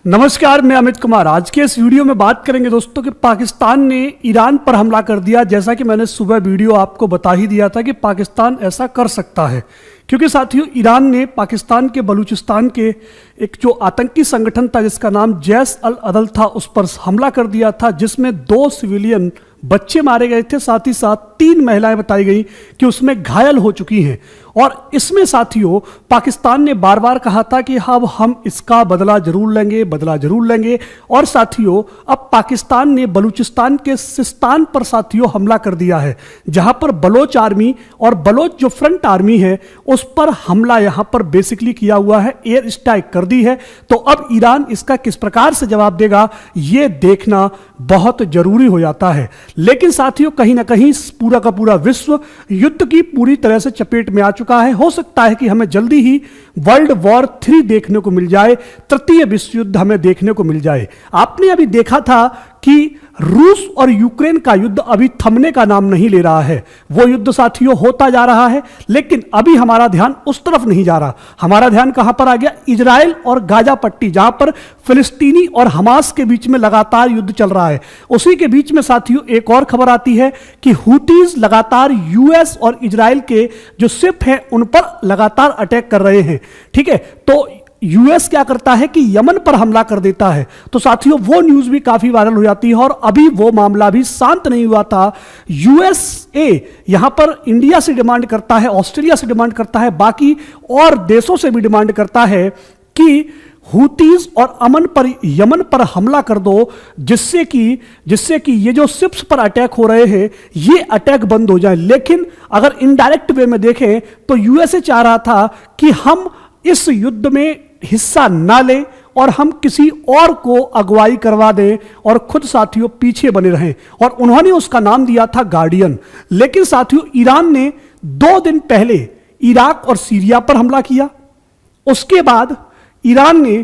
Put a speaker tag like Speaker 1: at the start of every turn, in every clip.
Speaker 1: नमस्कार, मैं अमित कुमार। आज के इस वीडियो में बात करेंगे दोस्तों कि पाकिस्तान ने ईरान पर हमला कर दिया। जैसा कि मैंने सुबह वीडियो आपको बता ही दिया था कि पाकिस्तान ऐसा कर सकता है, क्योंकि साथियों ईरान ने पाकिस्तान के बलूचिस्तान के एक जो आतंकी संगठन था जिसका नाम जैश अल अदल था, उस पर हमला कर दिया था, जिसमें 2 सिविलियन बच्चे मारे गए थे, साथ ही साथ 3 महिलाएं बताई गई कि उसमें घायल हो चुकी हैं। और इसमें साथियों पाकिस्तान ने बार बार कहा था कि अब हम इसका बदला जरूर लेंगे। और साथियों अब पाकिस्तान ने बलूचिस्तान के सिस्तान पर साथियों हमला कर दिया है, जहां पर बलोच आर्मी और बलोच जो फ्रंट आर्मी है उस पर हमला यहां पर बेसिकली किया हुआ है, एयर स्ट्राइक कर दी है। तो अब ईरान इसका किस प्रकार से जवाब देगा यह देखना बहुत जरूरी हो जाता है। लेकिन साथियों कहीं ना कहीं पूरा का पूरा विश्व युद्ध की पूरी तरह से चपेट में आ चुका है। हो सकता है कि हमें जल्दी ही वर्ल्ड वॉर 3 देखने को मिल जाए, तृतीय विश्व युद्ध हमें देखने को मिल जाए। आपने अभी देखा था कि रूस और यूक्रेन का युद्ध अभी थमने का नाम नहीं ले रहा है। वो युद्ध साथियों होता जा रहा है, लेकिन अभी हमारा ध्यान उस तरफ नहीं जा रहा। हमारा ध्यान कहां पर आ गया? इजराइल और गाजा पट्टी, जहां पर फिलिस्तीनी और हमास के बीच में लगातार युद्ध चल रहा है। उसी के बीच में साथियों एक और खबर आती है कि हुतीज लगातार यूएस और इजराइल के जो शिप हैं उन पर लगातार अटैक कर रहे हैं। ठीक है, तो यूएस क्या करता है कि यमन पर हमला कर देता है। तो साथियों वो न्यूज भी काफी वायरल हो जाती है और अभी वो मामला भी शांत नहीं हुआ था। यूएसए यहां पर इंडिया से डिमांड करता है, ऑस्ट्रेलिया से डिमांड करता है, बाकी और देशों से भी डिमांड करता है कि हुतीज और यमन पर हमला कर दो, जिससे कि ये जो शिप्स पर अटैक हो रहे हैं ये अटैक बंद हो जाए। लेकिन अगर इनडायरेक्ट वे में देखें तो यूएसए चाह रहा था कि हम इस युद्ध में हिस्सा ना लें और हम किसी और को अगुवाई करवा दें और खुद साथियों पीछे बने रहें, और उन्होंने उसका नाम दिया था गार्डियन। लेकिन साथियों ईरान ने 2 दिन पहले इराक और सीरिया पर हमला किया। उसके बाद ईरान ने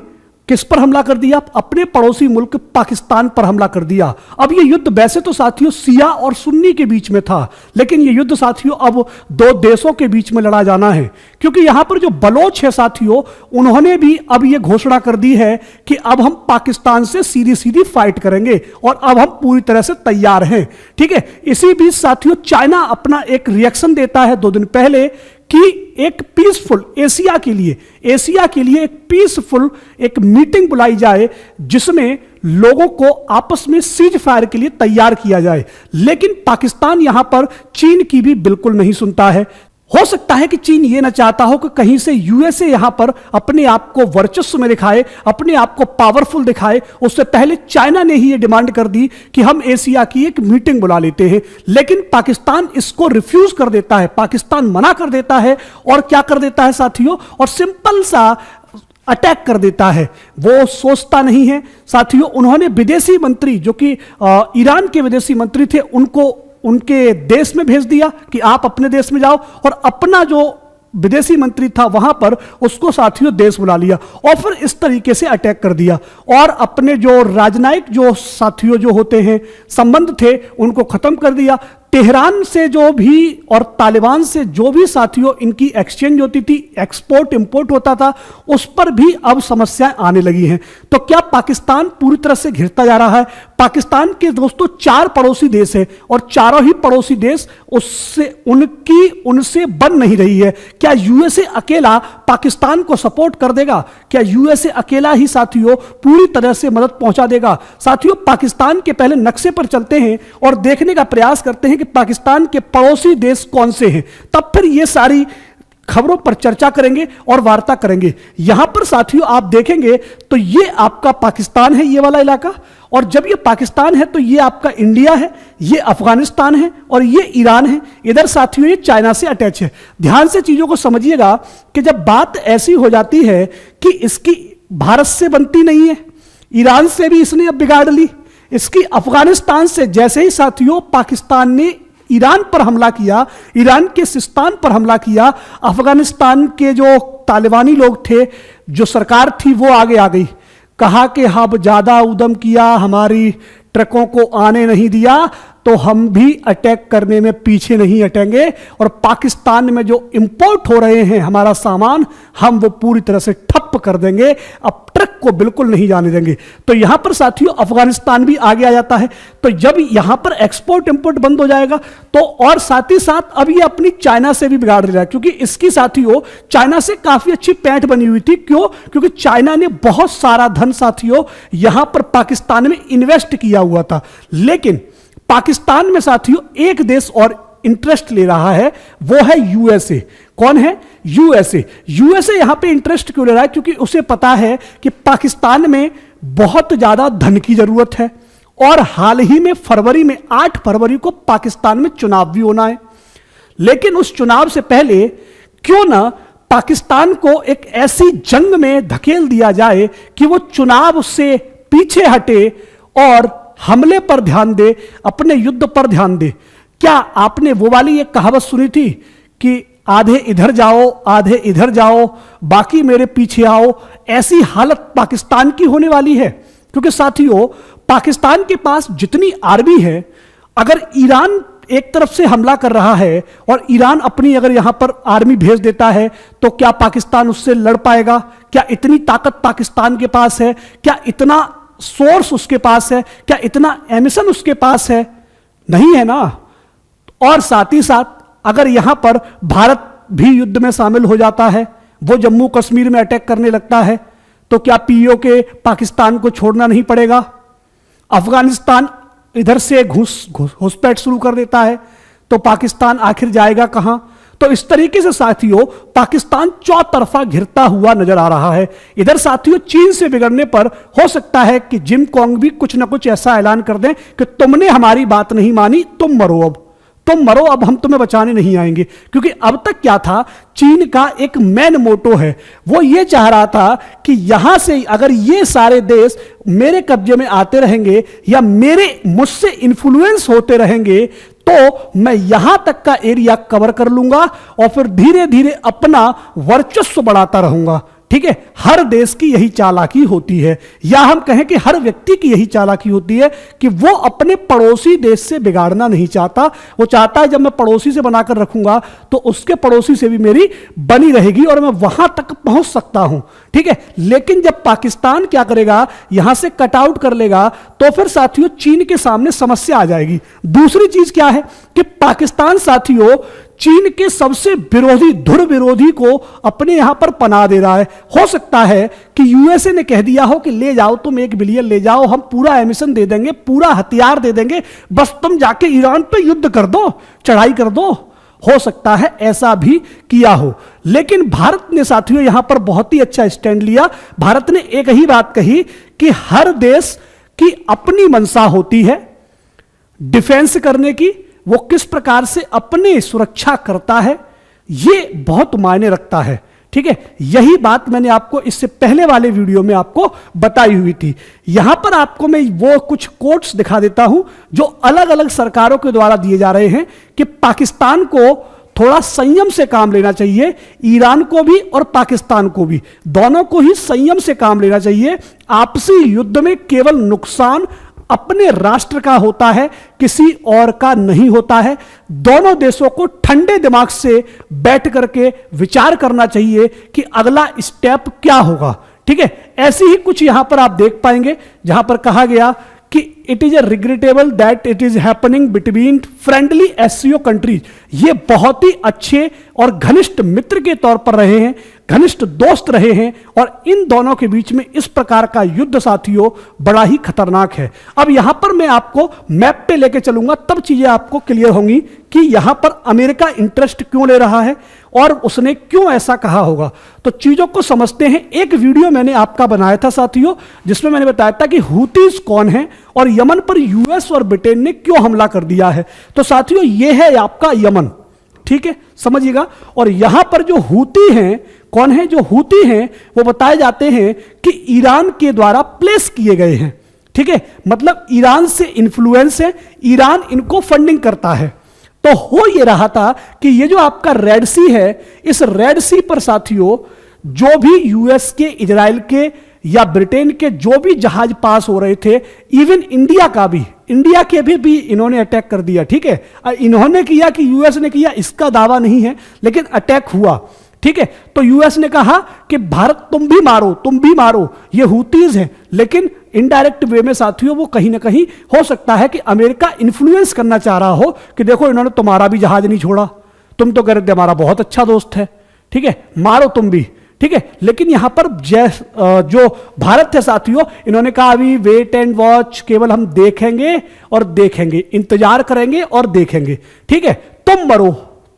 Speaker 1: किस पर हमला कर दिया? अपने पड़ोसी मुल्क पाकिस्तान पर हमला कर दिया। अब यह युद्ध वैसे तो साथियों सिया और सुन्नी के बीच में था, लेकिन यह युद्ध साथियों अब 2 देशों के बीच में लड़ा जाना है, क्योंकि यहां पर जो बलोच है साथियों उन्होंने भी अब यह घोषणा कर दी है कि अब हम पाकिस्तान से सीधी सीधी फाइट करेंगे और अब हम पूरी तरह से तैयार हैं। ठीक है, इसी बीच साथियों चाइना अपना एक रिएक्शन देता है 2 दिन पहले कि एक पीसफुल एशिया के लिए एक पीसफुल एक मीटिंग बुलाई जाए, जिसमें लोगों को आपस में सीज फायर के लिए तैयार किया जाए। लेकिन पाकिस्तान यहां पर चीन की भी बिल्कुल नहीं सुनता है। हो सकता है कि चीन ये ना चाहता हो कि कहीं से यूएसए यहां पर अपने आप को वर्चस्व में दिखाए, अपने आप को पावरफुल दिखाए। उससे पहले चाइना ने ही ये डिमांड कर दी कि हम एशिया की एक मीटिंग बुला लेते हैं, लेकिन पाकिस्तान इसको रिफ्यूज कर देता है, पाकिस्तान मना कर देता है। और क्या कर देता है साथियों? और सिंपल सा अटैक कर देता है। वो सोचता नहीं है साथियों। उन्होंने विदेशी मंत्री जो कि ईरान के विदेशी मंत्री थे उनको उनके देश में भेज दिया कि आप अपने देश में जाओ, और अपना जो विदेशी मंत्री था वहां पर उसको साथियों देश बुला लिया और फिर इस तरीके से अटैक कर दिया। और अपने जो राजनयिक जो साथियों जो होते हैं संबंध थे उनको खत्म कर दिया। तेहरान से जो भी और तालिबान से जो भी साथियों इनकी एक्सचेंज होती थी, एक्सपोर्ट इंपोर्ट होता था, उस पर भी अब समस्याएं आने लगी हैं। तो क्या पाकिस्तान पूरी तरह से घिरता जा रहा है? पाकिस्तान के दोस्तों 4 पड़ोसी देश हैं और चारों ही पड़ोसी देश उनसे बन नहीं रही है। क्या यूएसए अकेला पाकिस्तान को सपोर्ट कर देगा? क्या यूएसए अकेला ही साथियों पूरी तरह से मदद पहुंचा देगा? साथियों पाकिस्तान के पहले नक्शे पर चलते हैं और देखने का प्रयास करते हैं कि पाकिस्तान के पड़ोसी देश कौन से हैं, तब फिर ये सारी खबरों पर चर्चा करेंगे और वार्ता करेंगे। यहां पर साथियों आप देखेंगे तो ये आपका पाकिस्तान है, ये वाला इलाका, और जब ये पाकिस्तान है तो ये आपका इंडिया है, ये अफगानिस्तान है और ये ईरान है। इधर साथियों ये चाइना से अटैच है। ध्यान से चीजों को समझिएगा कि जब बात ऐसी हो जाती है कि इसकी भारत से बनती नहीं है, ईरान से भी इसने अब बिगाड़ ली, इसकी अफगानिस्तान से। जैसे ही साथियों पाकिस्तान ने ईरान पर हमला किया, ईरान के सिस्तान पर हमला किया, अफगानिस्तान के जो तालिबानी लोग थे, जो सरकार थी वो आगे आ गई, कहा कि अब ज्यादा उद्यम किया, हमारी ट्रकों को आने नहीं दिया, तो हम भी अटैक करने में पीछे नहीं हटेंगे और पाकिस्तान में जो इंपोर्ट हो रहे हैं हमारा सामान, हम वो पूरी तरह से ठप कर देंगे, अब ट्रक को बिल्कुल नहीं जाने देंगे। तो यहां पर साथियों अफगानिस्तान भी आगे आ जाता है। तो जब यहां पर एक्सपोर्ट इंपोर्ट बंद हो जाएगा तो, और साथ ही साथ अब ये अपनी चाइना से भी बिगाड़ रहा है, क्योंकि इसकी साथियों चाइना से काफी अच्छी पैठ बनी हुई थी। क्यों? क्योंकि चाइना ने बहुत सारा धन साथियों यहां पर पाकिस्तान में इन्वेस्ट किया हुआ था। लेकिन पाकिस्तान में साथियों एक देश और इंटरेस्ट ले रहा है, वो है यूएसए। कौन है? यूएसए। यूएसए यहां पे इंटरेस्ट क्यों ले रहा है? क्योंकि उसे पता है कि पाकिस्तान में बहुत ज्यादा धन की जरूरत है और हाल ही में फरवरी में 8 फरवरी को पाकिस्तान में चुनाव भी होना है। लेकिन उस चुनाव से पहले क्यों ना पाकिस्तान को एक ऐसी जंग में धकेल दिया जाए कि वो चुनाव से पीछे हटे और हमले पर ध्यान दे, अपने युद्ध पर ध्यान दे। क्या आपने वो वाली एक कहावत सुनी थी कि आधे इधर जाओ आधे इधर जाओ बाकी मेरे पीछे आओ? ऐसी हालत पाकिस्तान की होने वाली है। क्योंकि साथियों पाकिस्तान के पास जितनी आर्मी है, अगर ईरान एक तरफ से हमला कर रहा है और ईरान अपनी अगर यहां पर आर्मी भेज देता है तो क्या पाकिस्तान उससे लड़ पाएगा? क्या इतनी ताकत पाकिस्तान के पास है? क्या इतना सोर्स उसके पास है? क्या इतना एमिशन उसके पास है? नहीं है ना। और साथ ही साथ अगर यहां पर भारत भी युद्ध में शामिल हो जाता है, वो जम्मू कश्मीर में अटैक करने लगता है, तो क्या पीओके पाकिस्तान को छोड़ना नहीं पड़ेगा? अफगानिस्तान इधर से घुसपैठ शुरू कर देता है तो पाकिस्तान आखिर जाएगा कहां? तो इस तरीके से साथियों पाकिस्तान चौतरफा घिरता हुआ नजर आ रहा है। इधर साथियों चीन से बिगड़ने पर हो सकता है कि जिम कॉन्ग भी कुछ ना कुछ ऐसा ऐलान कर दें कि तुमने हमारी बात नहीं मानी, तुम मरो, अब तुम मरो, अब हम तुम्हें बचाने नहीं आएंगे। क्योंकि अब तक क्या था, चीन का एक मेन मोटो है, वो ये चाह रहा था कि यहां से अगर ये सारे देश मेरे कब्जे में आते रहेंगे या मुझसे इन्फ्लुएंस होते रहेंगे तो मैं यहां तक का एरिया कवर कर लूंगा और फिर धीरे धीरे अपना वर्चस्व बढ़ाता रहूंगा। ठीक है, हर देश की यही चालाकी होती है, या हम कहें कि हर व्यक्ति की यही चालाकी होती है कि वो अपने पड़ोसी देश से बिगाड़ना नहीं चाहता। वो चाहता है जब मैं पड़ोसी से बनाकर रखूंगा तो उसके पड़ोसी से भी मेरी बनी रहेगी और मैं वहां तक पहुंच सकता हूं। ठीक है, लेकिन जब पाकिस्तान क्या करेगा, यहां से कट आउट कर लेगा तो फिर साथियों चीन के सामने समस्या आ जाएगी। दूसरी चीज क्या है कि पाकिस्तान साथियों चीन के सबसे विरोधी धुर विरोधी को अपने यहां पर पनाह दे रहा है। हो सकता है कि यूएसए ने कह दिया हो कि ले जाओ, तुम 1 बिलियन ले जाओ, हम पूरा एमिशन दे देंगे, पूरा हथियार दे देंगे, बस तुम जाके ईरान पे युद्ध कर दो, चढ़ाई कर दो। हो सकता है ऐसा भी किया हो, लेकिन भारत ने साथियों यहां पर बहुत ही अच्छा स्टैंड लिया। भारत ने एक ही बात कही कि हर देश की अपनी मंशा होती है डिफेंस करने की, वो किस प्रकार से अपनी सुरक्षा करता है ये बहुत मायने रखता है। ठीक है, यही बात मैंने आपको इससे पहले वाले वीडियो में आपको बताई हुई थी। यहां पर आपको मैं वो कुछ कोट्स दिखा देता हूं जो अलग अलग सरकारों के द्वारा दिए जा रहे हैं कि पाकिस्तान को थोड़ा संयम से काम लेना चाहिए, ईरान को भी और पाकिस्तान को भी, दोनों को ही संयम से काम लेना चाहिए। आपसी युद्ध में केवल नुकसान अपने राष्ट्र का होता है, किसी और का नहीं होता है। दोनों देशों को ठंडे दिमाग से बैठ करके विचार करना चाहिए कि अगला स्टेप क्या होगा। ठीक है, ऐसी ही कुछ यहां पर आप देख पाएंगे जहां पर कहा गया कि it is a regrettable that it is happening between friendly SCO countries. ये बहुत ही अच्छे और घनिष्ठ मित्र के तौर पर रहे हैं, घनिष्ठ दोस्त रहे हैं, और इन दोनों के बीच में इस प्रकार का युद्ध साथियों बड़ा ही खतरनाक है। अब यहां पर मैं आपको मैप पे लेके चलूंगा, तब चीजें आपको क्लियर होंगी कि यहां पर अमेरिका इंटरेस्ट क्यों ले रहा है और उसने क्यों ऐसा कहा होगा। तो चीजों को समझते हैं। एक वीडियो मैंने आपका बनाया था साथियों जिसमें मैंने बताया था कि हूतीज कौन है और यमन पर यूएस और ब्रिटेन ने क्यों हमला कर दिया है। तो साथियों यह है आपका यमन, ठीक है, समझिएगा। और यहां पर जो हूती हैं, कौन है जो हूती हैं, वो बताए जाते हैं कि ईरान के द्वारा प्लेस किए गए हैं। ठीक है, मतलब ईरान से इन्फ्लुएंस है, ईरान इनको फंडिंग करता है। तो हो ये रहा था कि ये जो आपका रेड सी है, इस रेड सी पर साथियों जो भी यूएस के, इजराइल के या ब्रिटेन के जो भी जहाज पास हो रहे थे, इवन इंडिया का भी, इंडिया के भी इन्होंने अटैक कर दिया। ठीक है, इन्होंने किया कि यूएस ने किया, इसका दावा नहीं है, लेकिन अटैक हुआ। ठीक है, तो यूएस ने कहा कि भारत तुम भी मारो, ये हुतीज हैं, लेकिन इनडायरेक्ट वे में साथियों वो कहीं ना कहीं हो सकता है कि अमेरिका इन्फ्लुएंस करना चाह रहा हो कि देखो इन्होंने तुम्हारा भी जहाज नहीं छोड़ा, तुम तो कह रहे थे हमारा बहुत अच्छा दोस्त है, ठीक है, मारो तुम भी। ठीक है, लेकिन यहां पर जो भारत है साथियों, इन्होंने कहा अभी वेट एंड वॉच, केवल हम देखेंगे और देखेंगे, इंतजार करेंगे और देखेंगे। ठीक है, तुम मरो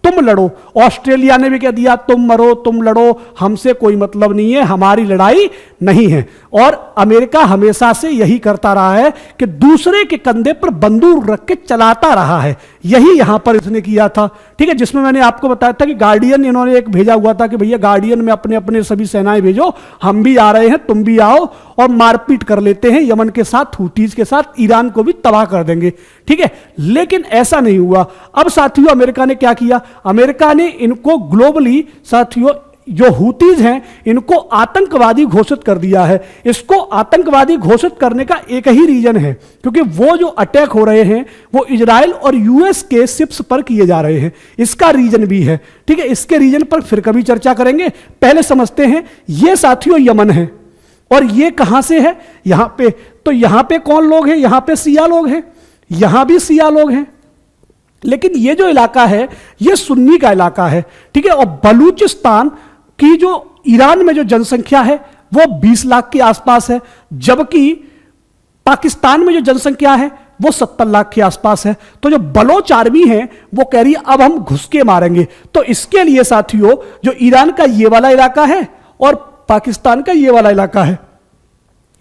Speaker 1: तुम लड़ो। ऑस्ट्रेलिया ने भी कह दिया तुम मरो तुम लड़ो, हमसे कोई मतलब नहीं है, हमारी लड़ाई नहीं है। और अमेरिका हमेशा से यही करता रहा है कि दूसरे के कंधे पर बंदूक रख के चलाता रहा है, यही यहां पर इसने किया था। ठीक है, जिसमें मैंने आपको बताया था कि गार्डियन इन्होंने एक भेजा हुआ था कि भैया गार्डियन में अपने अपने सभी सेनाएं भेजो, हम भी आ रहे हैं, तुम भी आओ और मारपीट कर लेते हैं यमन के साथ, हुतीज के साथ, ईरान को भी तबाह कर देंगे। ठीक है, लेकिन ऐसा नहीं हुआ। अब साथियों अमेरिका ने क्या किया, अमेरिका ने इनको ग्लोबली साथियों जो हुतीज हैं इनको आतंकवादी घोषित कर दिया है। इसको आतंकवादी घोषित करने का एक ही रीजन है, क्योंकि वो जो अटैक हो रहे हैं वो इजराइल और यूएस के शिप्स पर किए जा रहे हैं, इसका रीजन भी है। ठीक है, इसके रीजन पर फिर कभी चर्चा करेंगे, पहले समझते हैं ये साथियों यमन है और ये कहां से है, यहां पे, तो यहां पे कौन लोग हैं, यहां पे सिया लोग हैं, यहां भी सिया लोग हैं, लेकिन ये जो इलाका है ये सुन्नी का इलाका है। ठीक है, और बलूचिस्तान की जो ईरान में जो जनसंख्या है वो 20 लाख के आसपास है, जबकि पाकिस्तान में जो जनसंख्या है वो 70 लाख के आसपास है। तो जो बलोच आर्मी है वो कह रही है अब हम घुस के मारेंगे। तो इसके लिए साथियों जो ईरान का ये वाला इलाका है और पाकिस्तान का ये वाला इलाका है,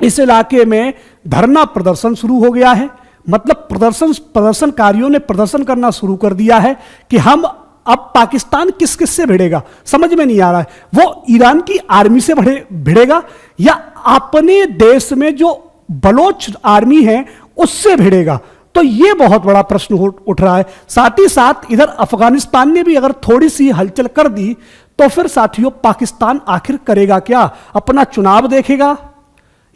Speaker 1: इस इलाके में धरना प्रदर्शन शुरू हो गया है। मतलब प्रदर्शनकारियों ने प्रदर्शन करना शुरू कर दिया है कि हम अब पाकिस्तान किस किस से भिड़ेगा, समझ में नहीं आ रहा है, वो ईरान की आर्मी से भिड़ेगा या अपने देश में जो बलोच आर्मी है उससे भिड़ेगा। तो यह बहुत बड़ा प्रश्न उठ रहा है। साथ ही साथ इधर अफगानिस्तान ने भी अगर थोड़ी सी हलचल कर दी तो फिर साथियों पाकिस्तान आखिर करेगा क्या, अपना चुनाव देखेगा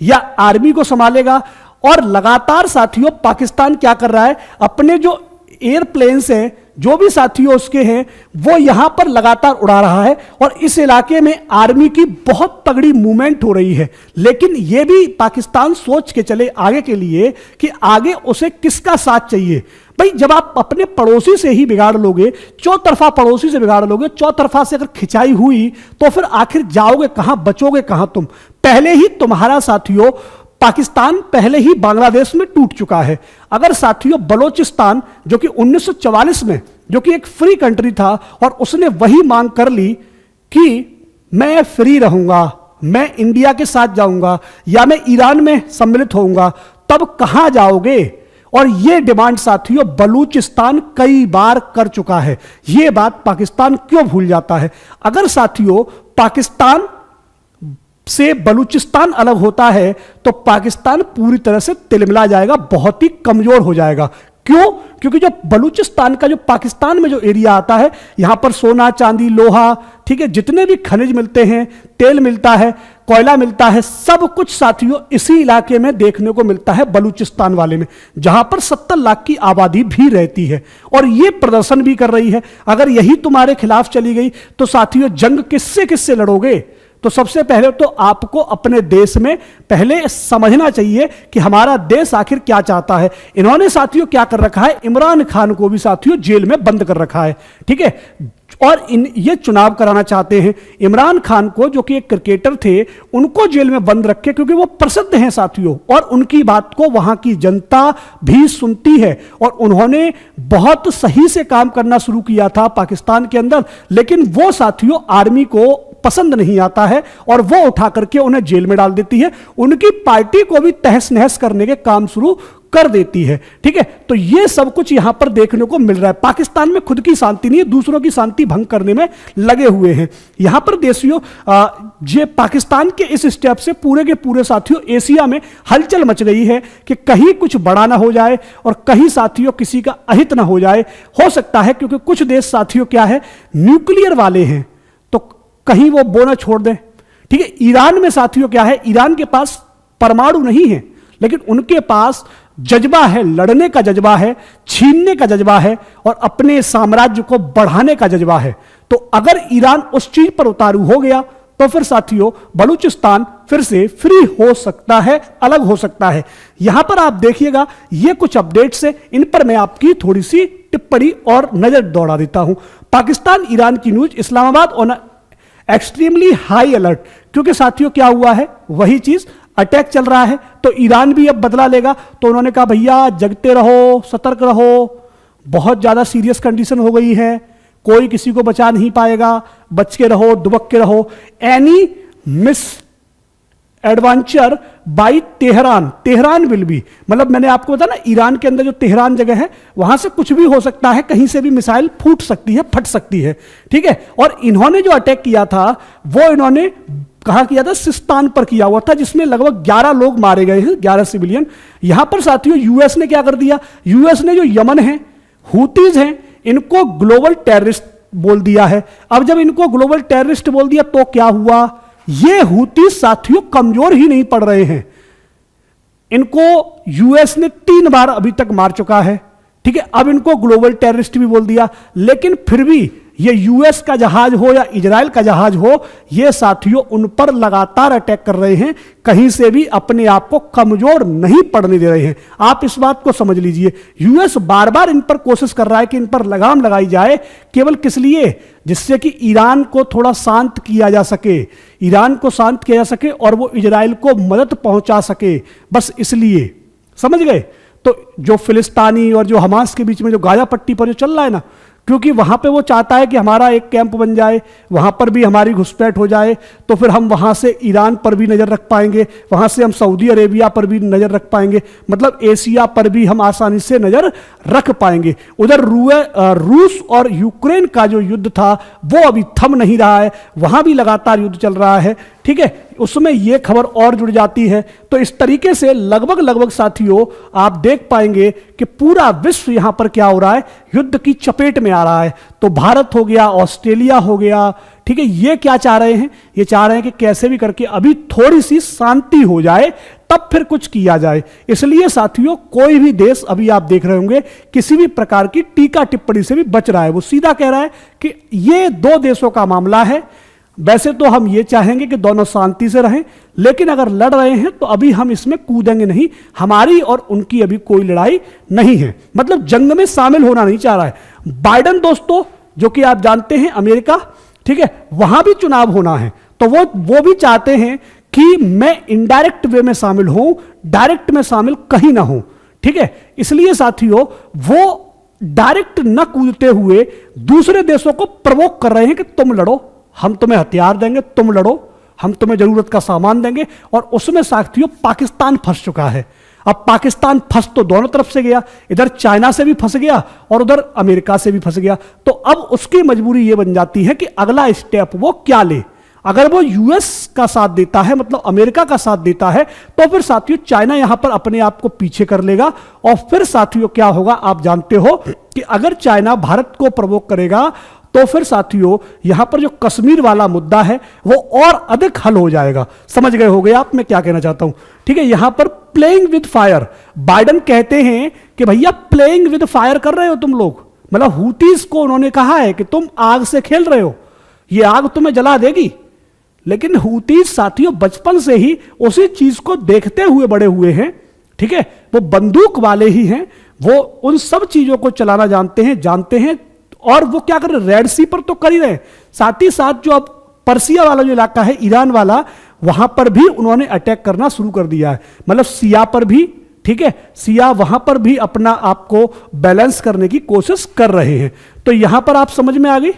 Speaker 1: या आर्मी को संभालेगा। और लगातार साथियों पाकिस्तान क्या कर रहा है, अपने जो एयरप्लेन्स हैं जो भी साथियों उसके हैं वो यहां पर लगातार उड़ा रहा है और इस इलाके में आर्मी की बहुत तगड़ी मूवमेंट हो रही है। लेकिन यह भी पाकिस्तान सोच के चले आगे के लिए कि आगे उसे किसका साथ चाहिए। भाई जब आप अपने पड़ोसी से ही बिगाड़ लोगे, चौतरफा पड़ोसी से बिगाड़ लोगे, चौतरफा से अगर खिंचाई हुई तो फिर आखिर जाओगे कहां, बचोगे कहां तुम। पहले ही तुम्हारा साथियों पाकिस्तान पहले ही बांग्लादेश में टूट चुका है। अगर साथियों बलोचिस्तान जो कि 1944 में जो कि एक फ्री कंट्री था और उसने वही मांग कर ली कि मैं फ्री रहूंगा, मैं इंडिया के साथ जाऊंगा या मैं ईरान में सम्मिलित होऊंगा, तब कहां जाओगे। और यह डिमांड साथियों बलूचिस्तान कई बार कर चुका है। यह बात पाकिस्तान क्यों भूल जाता है। अगर साथियों पाकिस्तान से बलूचिस्तान अलग होता है तो पाकिस्तान पूरी तरह से तिलमिला जाएगा, बहुत ही कमजोर हो जाएगा। क्यों? क्योंकि जो बलूचिस्तान का जो पाकिस्तान में जो एरिया आता है यहां पर सोना चांदी लोहा, ठीक है, जितने भी खनिज मिलते हैं, तेल मिलता है, कोयला मिलता है, सब कुछ साथियों इसी इलाके में देखने को मिलता है बलूचिस्तान वाले में, जहां पर 70 लाख की आबादी भी रहती है और यह प्रदर्शन भी कर रही है। अगर यही तुम्हारे खिलाफ चली गई तो साथियों जंग किससे किससे लड़ोगे। तो सबसे पहले तो आपको अपने देश में पहले समझना चाहिए कि हमारा देश आखिर क्या चाहता है। इन्होंने साथियों क्या कर रखा है, इमरान खान को भी साथियों जेल में बंद कर रखा है। ठीक है, और ये चुनाव कराना चाहते हैं। इमरान खान को जो कि एक क्रिकेटर थे उनको जेल में बंद रखे क्योंकि वो प्रसिद्ध हैं साथियों और उनकी बात को वहां की जनता भी सुनती है और उन्होंने बहुत सही से काम करना शुरू किया था पाकिस्तान के अंदर, लेकिन वो साथियों आर्मी को पसंद नहीं आता है और वो उठा करके उन्हें जेल में डाल देती है, उनकी पार्टी को भी तहस नहस करने के काम शुरू कर देती है। ठीक है, तो ये सब कुछ यहां पर देखने को मिल रहा है। पाकिस्तान में खुद की शांति नहीं है, दूसरों की शांति भंग करने में लगे हुए हैं। यहां पर देशियों ये पाकिस्तान के इस स्टेप से पूरे के पूरे साथियों एशिया में हलचल मच गई है कि कहीं कुछ बड़ा ना हो जाए और कहीं साथियों किसी का अहित ना हो जाए। हो सकता है क्योंकि कुछ देश साथियों क्या है न्यूक्लियर वाले हैं तो कहीं वो बोना छोड़ दें। ठीक है। ईरान में साथियों क्या है, ईरान के पास परमाणु नहीं है, लेकिन उनके पास जज्बा है, लड़ने का जज्बा है, छीनने का जज्बा है और अपने साम्राज्य को बढ़ाने का जज्बा है। तो अगर ईरान उस चीज पर उतारू हो गया तो फिर साथियों बलूचिस्तान फिर से फ्री हो सकता है, अलग हो सकता है। यहां पर आप देखिएगा, ये कुछ अपडेट्स है, इन पर मैं आपकी थोड़ी सी टिप्पणी और नजर दौड़ा देता हूं। पाकिस्तान ईरान की news, Islamabad on extremely high alert, क्योंकि साथियों क्या हुआ है, वही चीज, अटैक चल रहा है तो ईरान भी अब बदला लेगा। तो उन्होंने कहा भैया जगते रहो, सतर्क रहो, बहुत ज्यादा सीरियस कंडीशन हो गई है, कोई किसी को बचा नहीं पाएगा, बच के रहो, दुबक के रहो। Any miss adventure by Tehran will be, मतलब मैंने आपको बताया ना, ईरान के अंदर जो तेहरान जगह है वहां से कुछ भी हो सकता है, कहीं से भी मिसाइल फूट सकती है, फट सकती है, ठीक है। और इन्होंने जो अटैक किया था वो इन्होंने कहा किया था, सिस्तान पर किया हुआ था, जिसमें लगभग 11 लोग मारे गए हैं, 11 सिविलियन। यहां पर साथियों यूएस ने क्या कर दिया, यूएस ने जो यमन है, हूतीज हैं, इनको ग्लोबल टेररिस्ट बोल दिया है। अब जब इनको ग्लोबल टेररिस्ट बोल दिया तो क्या हुआ, ये हूती साथियों कमजोर ही नहीं पड़ रहे हैं, इनको यूएस ने 3 बार अभी तक मार चुका है, ठीक है। अब इनको ग्लोबल टेररिस्ट भी बोल दिया, लेकिन फिर भी ये यूएस का जहाज हो या इजराइल का जहाज हो, ये साथियों उन पर लगातार अटैक कर रहे हैं, कहीं से भी अपने आप को कमजोर नहीं पड़ने दे रहे हैं। आप इस बात को समझ लीजिए, यूएस बार बार इन पर कोशिश कर रहा है कि इन पर लगाम लगाई जाए, केवल किस लिए, जिससे कि ईरान को थोड़ा शांत किया जा सके, ईरान को शांत किया जा सके और वो इजराइल को मदद पहुंचा सके, बस इसलिए, समझ गए। तो जो फिलिस्तानी और जो हमास के बीच में जो गाजा पट्टी पर जो चल रहा है ना, क्योंकि वहां पे वो चाहता है कि हमारा एक कैंप बन जाए, वहां पर भी हमारी घुसपैठ हो जाए, तो फिर हम वहां से ईरान पर भी नजर रख पाएंगे, वहां से हम सऊदी अरेबिया पर भी नजर रख पाएंगे, मतलब एशिया पर भी हम आसानी से नजर रख पाएंगे। उधर रूस और यूक्रेन का जो युद्ध था वो अभी थम नहीं रहा है, वहां भी लगातार युद्ध चल रहा है, ठीक है, उसमें यह खबर और जुड़ जाती है। तो इस तरीके से लगभग साथियों आप देख पाएंगे कि पूरा विश्व यहां पर क्या हो रहा है, युद्ध की चपेट में आ रहा है। तो भारत हो गया, ऑस्ट्रेलिया हो गया, ठीक है, ये क्या चाह रहे हैं, ये चाह रहे हैं कि कैसे भी करके अभी थोड़ी सी शांति हो जाए, तब फिर कुछ किया जाए। इसलिए साथियों कोई भी देश, अभी आप देख रहे होंगे, किसी भी प्रकार की टीका टिप्पणी से भी बच रहा है, वो सीधा कह रहा है कि ये 2 देशों का मामला है। वैसे तो हम ये चाहेंगे कि दोनों शांति से रहें, लेकिन अगर लड़ रहे हैं तो अभी हम इसमें कूदेंगे नहीं, हमारी और उनकी अभी कोई लड़ाई नहीं है, मतलब जंग में शामिल होना नहीं चाह रहा है। बाइडेन दोस्तों, जो कि आप जानते हैं अमेरिका, ठीक है, वहां भी चुनाव होना है, तो वो भी चाहते हैं कि मैं इनडायरेक्ट वे में शामिल हूं, डायरेक्ट में शामिल कहीं ना हूं, ठीक है। इसलिए साथियों वो डायरेक्ट न कूदते हुए दूसरे देशों को प्रवोक कर रहे हैं कि तुम लड़ो, हम तुम्हें हथियार देंगे, तुम लड़ो, हम तुम्हें जरूरत का सामान देंगे। और उसमें साथियों पाकिस्तान फंस चुका है। अब पाकिस्तान फंस तो दोनों तरफ से गया, इधर चाइना से भी फंस गया और उधर अमेरिका से भी फंस गया। तो अब उसकी मजबूरी यह बन जाती है कि अगला स्टेप वो क्या ले। अगर वो यूएस का साथ देता है, मतलब अमेरिका का साथ देता है, तो फिर साथियों चाइना यहां पर अपने आप को पीछे कर लेगा। और फिर साथियों क्या होगा, आप जानते हो कि अगर चाइना भारत को प्रवोक करेगा तो फिर साथियों यहां पर जो कश्मीर वाला मुद्दा है वो और अधिक हल हो जाएगा। समझ गए होगे आप मैं क्या कहना चाहता हूं, ठीक है। यहां पर प्लेइंग विद फायर, बाइडेन कहते हैं कि भैया प्लेइंग विद फायर कर रहे हो तुम लोग, मतलब हूतीज को उन्होंने कहा है कि तुम आग से खेल रहे हो, ये आग तुम्हें जला देगी। लेकिन हूतीज साथियों बचपन से ही उसी चीज को देखते हुए बड़े हुए हैं, ठीक है, वो बंदूक वाले ही हैं, वो उन सब चीजों को चलाना जानते हैं। और वो क्या कर रहे, रेड सी पर तो कर ही रहे, साथ ही साथ जो अब पर्सिया वाला जो इलाका है, ईरान वाला, वहां पर भी उन्होंने अटैक करना शुरू कर दिया है, मतलब सिया पर भी, ठीक है, सिया वहां पर भी अपना आपको बैलेंस करने की कोशिश कर रहे हैं। तो यहां पर आप समझ में आ गई।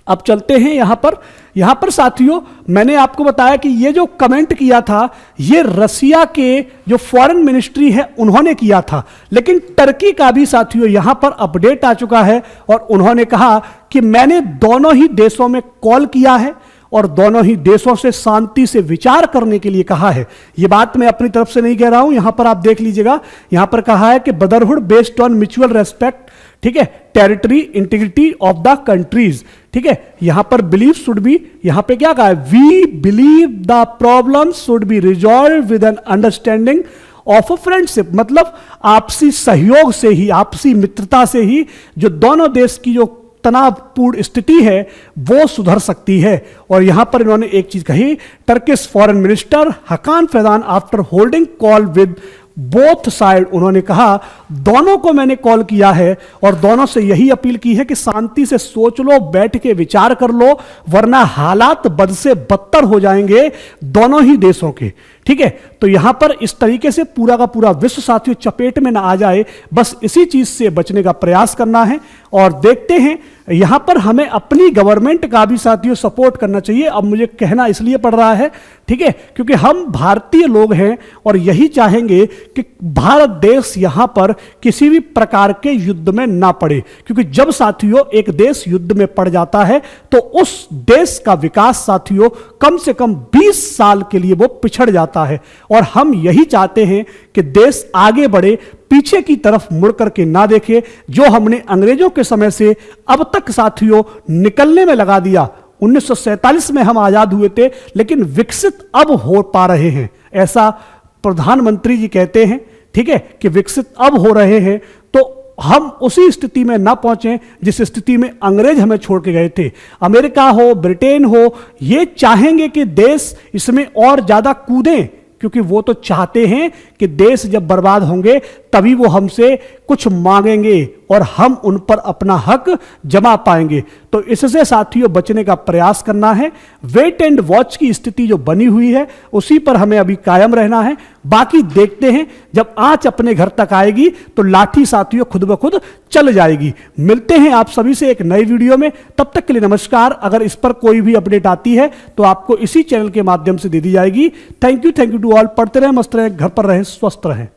Speaker 1: अब चलते हैं यहां पर साथियों मैंने आपको बताया कि ये जो कमेंट किया था ये रसिया के जो फॉरेन मिनिस्ट्री है उन्होंने किया था, लेकिन टर्की का भी साथियों यहां पर अपडेट आ चुका है और उन्होंने कहा कि मैंने दोनों ही देशों में कॉल किया है और दोनों ही देशों से शांति से विचार करने के लिए कहा है। यह बात मैं अपनी तरफ से नहीं कह रहा हूं, यहां पर आप देख लीजिएगा, यहां पर कहा है कि brotherhood based on mutual respect, ठीक है, territory integrity of the countries, ठीक है, यहां पर बिलीव शुड बी, यहां पे क्या कहा है, we believe the problem should be resolve with an understanding of a friendship, मतलब आपसी सहयोग से ही, आपसी मित्रता से ही जो दोनों देश की जो तनावपूर्ण स्थिति है वो सुधर सकती है। और यहां पर इन्होंने एक चीज कही, Turkish foreign minister हकान Fidan after holding call with both side, उन्होंने कहा दोनों को मैंने कॉल किया है और दोनों से यही अपील की है कि शांति से सोच लो, बैठ के विचार कर लो, वरना हालात बद से बदतर हो जाएंगे दोनों ही देशों के। ठीक है, तो यहां पर इस तरीके से पूरा का पूरा विश्व साथियों चपेट में ना आ जाए, बस इसी चीज से बचने का प्रयास करना है। और देखते हैं, यहां पर हमें अपनी गवर्नमेंट का भी साथियों सपोर्ट करना चाहिए। अब मुझे कहना इसलिए पड़ रहा है, ठीक है, क्योंकि हम भारतीय लोग हैं और यही चाहेंगे कि भारत देश यहां पर किसी भी प्रकार के युद्ध में ना पड़े, क्योंकि जब साथियों एक देश युद्ध में पड़ जाता है तो उस देश का विकास साथियों कम से कम 20 साल के लिए वो पिछड़ जाता है। और हम यही चाहते हैं कि देश आगे बढ़े, पीछे की तरफ मुड़ करके ना देखे, जो हमने अंग्रेजों के समय से अब तक साथियों निकलने में लगा दिया। 1947 में हम आजाद हुए थे, लेकिन विकसित अब हो पा रहे हैं, ऐसा प्रधानमंत्री जी कहते हैं, ठीक है, कि विकसित अब हो रहे हैं। तो हम उसी स्थिति में ना पहुंचे जिस स्थिति में अंग्रेज हमें छोड़ के गए थे। अमेरिका हो, ब्रिटेन हो, ये चाहेंगे कि देश इसमें और ज्यादा कूदें, क्योंकि वो तो चाहते हैं कि देश जब बर्बाद होंगे तभी वो हमसे कुछ मांगेंगे और हम उन पर अपना हक जमा पाएंगे। तो इससे साथियों बचने का प्रयास करना है। वेट एंड वॉच की स्थिति जो बनी हुई है उसी पर हमें अभी कायम रहना है। बाकी देखते हैं, जब आंच अपने घर तक आएगी तो लाठी साथियों खुद ब खुद चल जाएगी। मिलते हैं आप सभी से एक नई वीडियो में, तब तक के लिए नमस्कार। अगर इस पर कोई भी अपडेट आती है तो आपको इसी चैनल के माध्यम से दे दी जाएगी। Thank you to all. पढ़ते रहें, मस्त रहें, घर पर रहें, स्वस्थ रहें।